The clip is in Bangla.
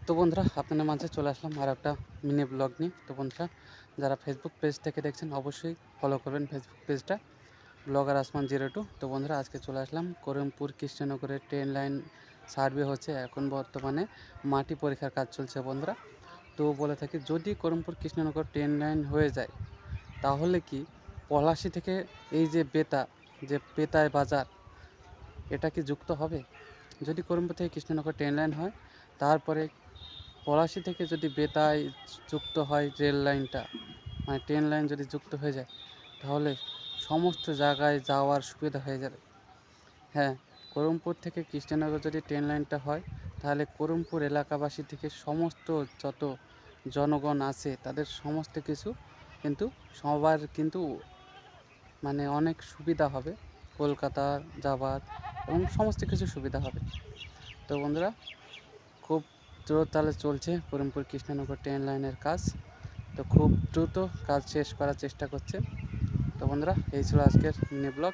তো বন্ধুরা, আপনাদের মাঝে চলে আসলাম আর একটা মিনি ব্লগ নিয়ে। তো বন্ধুরা, যারা ফেসবুক পেজ থেকে দেখছেন অবশ্যই ফলো করবেন ফেসবুক পেজটা, ব্লগার আসমান 02। তো বন্ধুরা, আজকে চলে আসলাম করিমপুর কৃষ্ণনগরের ট্রেন লাইন সার্ভে হচ্ছে। এখন বর্তমানে মাটি পরীক্ষার কাজ চলছে বন্ধুরা। তো বলে থাকি, যদি করিমপুর কৃষ্ণনগর ট্রেন লাইন হয়ে যায় তাহলে কি পলাশী থেকে এই যে বেতায় বাজার, এটা কি যুক্ত হবে? যদি করিমপুর থেকে কৃষ্ণনগর ট্রেন লাইন হয়, তারপরে পলাশী থেকে যদি বেতায় যুক্ত হয় রেল লাইনটা, মানে ট্রেন লাইন যদি যুক্ত হয়ে যায়, তাহলে সমস্ত জায়গায় যাওয়ার সুবিধা হয়ে যাবে। হ্যাঁ, করিমপুর থেকে কৃষ্ণনগর যদি ট্রেন লাইনটা হয়, তাহলে করিমপুর এলাকাবাসী থেকে সমস্ত যত জনগণ আছে তাদের সমস্ত কিছু কিন্তু সবার কিন্তু মানে অনেক সুবিধা হবে, কলকাতা যাওয়ার এবং সমস্ত কিছু সুবিধা হবে। তো বন্ধুরা, খুব জোরতালে চলছে করিমপুর কৃষ্ণনগর ট্রেন লাইনের কাজ। তো খুব দ্রুত কাজ শেষ করার চেষ্টা করছে। তো বন্ধুরা, এই ছিল আজকের মিনি ব্লগ।